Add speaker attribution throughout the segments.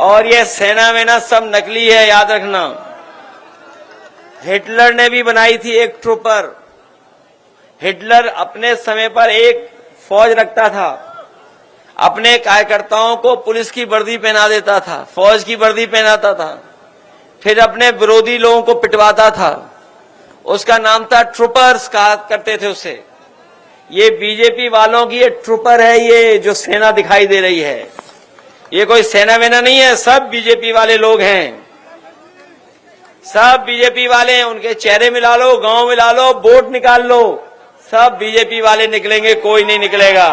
Speaker 1: और ये सेना वेना सब नकली है, याद रखना। हिटलर ने भी बनाई थी एक ट्रूपर। हिटलर अपने समय पर एक फौज रखता था, अपने कार्यकर्ताओं को पुलिस की वर्दी पहना देता था, फौज की वर्दी पहनाता था, फिर अपने विरोधी लोगों को पिटवाता था। उसका नाम था ट्रूपर्स, कहा करते थे उसे। ये बीजेपी वालों की ये ट्रूपर है, ये जो सेना दिखाई दे रही है, ये कोई सेना वेना नहीं है, सब बीजेपी वाले लोग हैं, सब बीजेपी वाले हैं। उनके चेहरे मिला लो, गांव मिला लो, वोट निकाल लो, सब बीजेपी वाले निकलेंगे, कोई नहीं निकलेगा।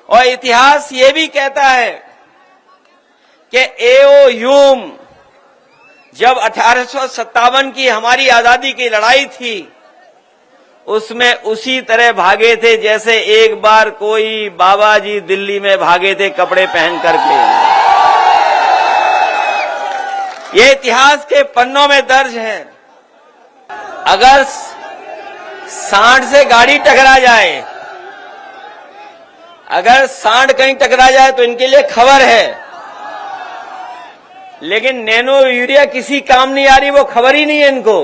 Speaker 1: और इतिहास ये भी कहता है कि एओ ह्यूम जब 1857 की हमारी आजादी की लड़ाई थी, उसमें उसी तरह भागे थे जैसे एक बार कोई बाबा जी दिल्ली में भागे थे कपड़े पहन करके। ये इतिहास के पन्नों में दर्ज है। अगर सांड से गाड़ी टकरा जाए, अगर सांड कहीं टकरा जाए तो इनके लिए खबर है, लेकिन नैनो यूरिया किसी काम नहीं आ रही, वो खबर ही नहीं है इनको।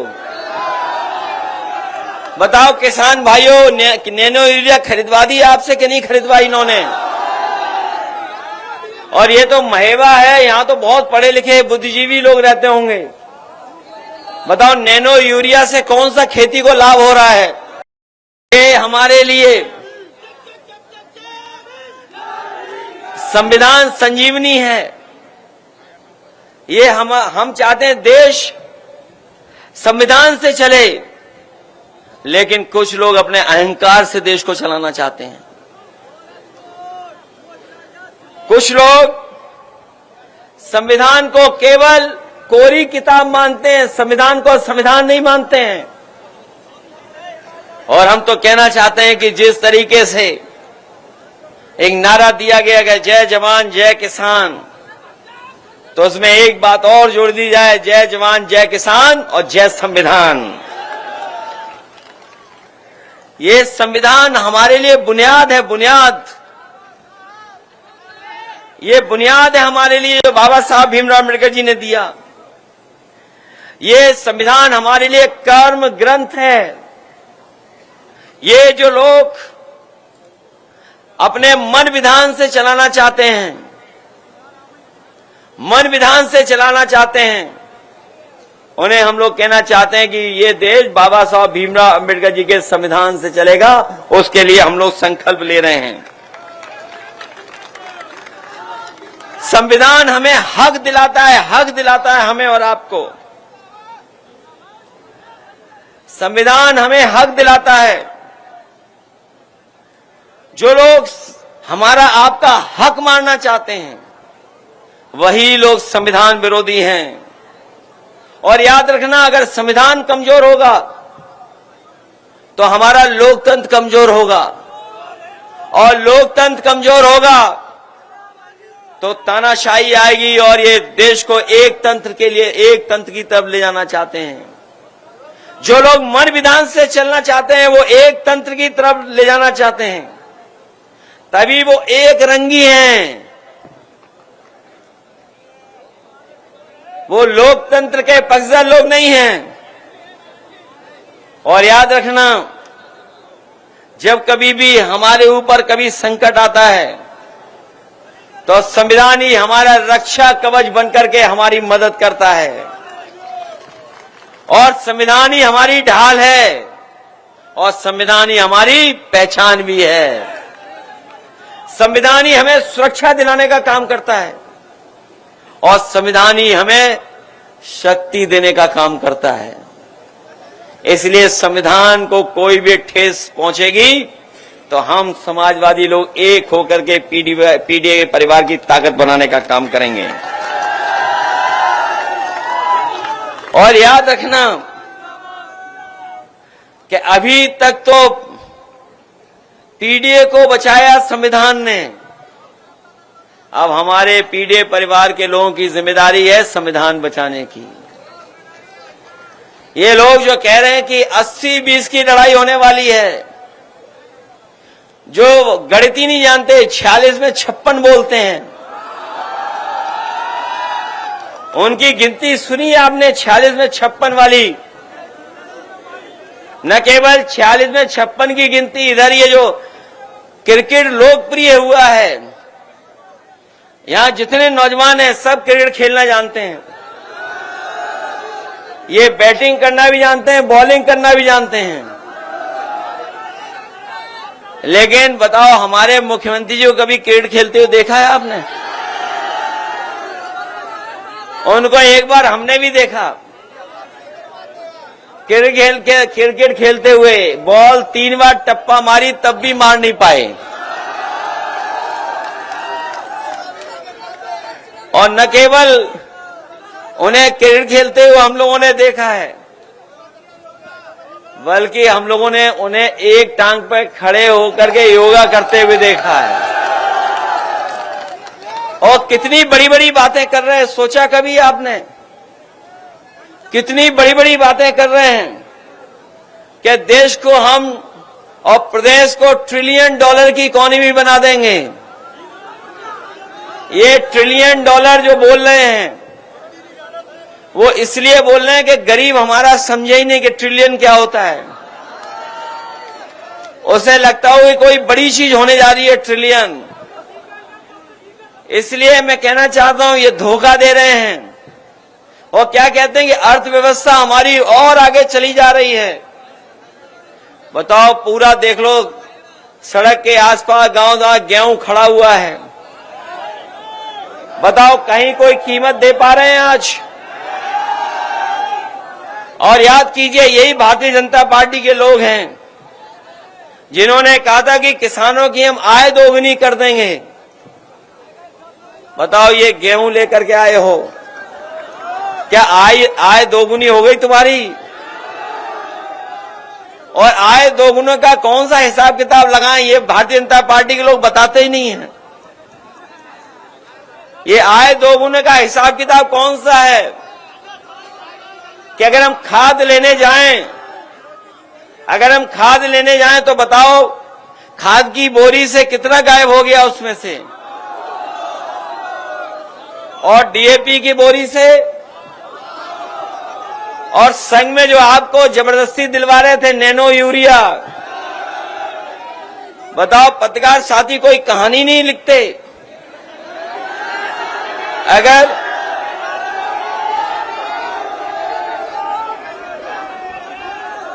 Speaker 1: बताओ किसान भाइयों, नैनो यूरिया खरीदवा दी आपसे कि नहीं खरीदवाई इन्होंने? और ये तो महेवा है, यहां तो बहुत पढ़े लिखे बुद्धिजीवी लोग रहते होंगे। बताओ नैनो यूरिया से कौन सा खेती को लाभ हो रहा है? ये हमारे लिए संविधान संजीवनी है। ये हम चाहते हैं देश संविधान से चले, लेकिन कुछ लोग अपने अहंकार से देश को चलाना चाहते हैं। कुछ लोग संविधान को केवल कोरी किताब मानते हैं, संविधान को संविधान नहीं मानते हैं। और हम तो कहना चाहते हैं कि जिस तरीके से एक नारा दिया गया है जय जवान जय किसान, तो उसमें एक बात और जोड़ दी जाए, जय जवान जय किसान और जय संविधान। ये संविधान हमारे लिए बुनियाद है, बुनियाद। ये बुनियाद है हमारे लिए जो बाबा साहब भीमराव अम्बेडकर जी ने दिया। ये संविधान हमारे लिए कर्म ग्रंथ है। ये जो लोग अपने मन विधान से चलाना चाहते हैं, मन विधान से चलाना चाहते हैं, उन्हें हम लोग कहना चाहते हैं कि ये देश बाबा साहब भीमराव अम्बेडकर जी के संविधान से चलेगा। उसके लिए हम लोग संकल्प ले रहे हैं। संविधान हमें हक दिलाता है, हक दिलाता है हमें और आपको। संविधान हमें हक दिलाता है। जो लोग हमारा आपका हक मारना चाहते हैं, वही लोग संविधान विरोधी हैं। और याद रखना, अगर संविधान कमजोर होगा तो हमारा लोकतंत्र कमजोर होगा, और लोकतंत्र कमजोर होगा तो तानाशाही आएगी। और ये देश को एक तंत्र के लिए, एक तंत्र की तरफ ले जाना चाहते हैं। जो लोग मन विधान से चलना चाहते हैं, वो एक तंत्र की तरफ ले जाना चाहते हैं, तभी वो एक रंगी हैं। वो लोकतंत्र के पक्षधर लोग नहीं हैं। और याद रखना, जब कभी भी हमारे ऊपर कभी संकट आता है, तो संविधान ही हमारा रक्षा कवच बनकर के हमारी मदद करता है। और संविधान ही हमारी ढाल है, और संविधान ही हमारी पहचान भी है। संविधान ही हमें सुरक्षा दिलाने का काम करता है, और संविधान ही हमें शक्ति देने का काम करता है। इसलिए संविधान को कोई भी ठेस पहुंचेगी तो हम समाजवादी लोग एक होकर के पीडीए परिवार की ताकत बनाने का काम करेंगे। और याद रखना कि अभी तक तो पीडीए को बचाया संविधान ने, अब हमारे पीडीए परिवार के लोगों की जिम्मेदारी है संविधान बचाने की। ये लोग जो कह रहे हैं कि 80-20 की लड़ाई होने वाली है, जो गणित ही नहीं जानते, 46 में 56 बोलते हैं, उनकी गिनती सुनी आपने 46 में 56 वाली। न केवल 46 में 56 की गिनती, इधर ये जो क्रिकेट लोकप्रिय हुआ है, यहां जितने नौजवान हैं सब क्रिकेट खेलना जानते हैं। ये बैटिंग करना भी जानते हैं, बॉलिंग करना भी जानते हैं। लेकिन बताओ, हमारे मुख्यमंत्री जी को कभी क्रिकेट खेलते हुए देखा है आपने? उनको एक बार हमने भी देखा क्रिकेट खेलते हुए, बॉल 3 बार टप्पा मारी तब भी मार नहीं पाए। और न केवल उन्हें क्रिकेट खेलते हुए हम लोगों ने देखा है, बल्कि हम लोगों ने उन्हें एक टांग पर खड़े होकर के योगा करते हुए देखा है। और कितनी बड़ी बड़ी बातें कर रहे हैं, सोचा कभी आपने? कितनी बड़ी बड़ी बातें कर रहे हैं कि देश को हम और प्रदेश को $1 ट्रिलियन की इकोनॉमी बना देंगे। ये $1 ट्रिलियन जो बोल रहे हैं, वो इसलिए बोल रहे हैं कि गरीब हमारा समझे ही नहीं कि ट्रिलियन क्या होता है। उसे लगता हो कि कोई बड़ी चीज होने जा रही है ट्रिलियन। इसलिए मैं कहना चाहता हूं, ये धोखा दे रहे हैं। और क्या कहते हैं कि अर्थव्यवस्था हमारी और आगे चली जा रही है। बताओ, पूरा देख लो, सड़क के आसपास गांव गेहूं खड़ा हुआ है। बताओ, कहीं कोई कीमत दे पा रहे हैं आज? और याद कीजिए, यही भारतीय जनता पार्टी के लोग हैं जिन्होंने कहा था कि किसानों की हम आय दोगुनी कर देंगे। बताओ, ये गेहूं लेकर के आए हो, क्या आय दोगुनी हो गई तुम्हारी? और आय दोगुने का कौन सा हिसाब किताब लगाएं, ये भारतीय जनता पार्टी के लोग बताते ही नहीं हैं। ये आय दोगुने का हिसाब किताब कौन सा है कि अगर हम खाद लेने जाएं, तो बताओ, खाद की बोरी से कितना गायब हो गया उसमें से, और डीएपी की बोरी से, और संग में जो आपको जबरदस्ती दिलवा रहे थे नैनो यूरिया। बताओ, पत्रकार साथी कोई कहानी नहीं लिखते?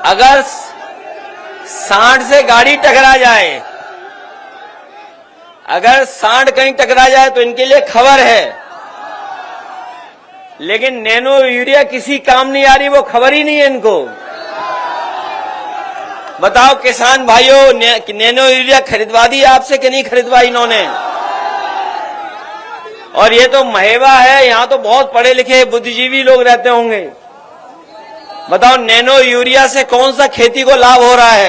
Speaker 1: अगर सांड से गाड़ी टकरा जाए, अगर सांड कहीं टकरा जाए तो इनके लिए खबर है, लेकिन नैनो यूरिया किसी काम नहीं आ रही, वो खबर ही नहीं है इनको। बताओ किसान भाइयों, नैनो यूरिया खरीदवा दी आपसे कि नहीं खरीदवाई इन्होंने? और ये तो महेवा है, यहां तो बहुत पढ़े लिखे बुद्धिजीवी लोग रहते होंगे। बताओ, नैनो यूरिया से कौन सा खेती को लाभ हो रहा है?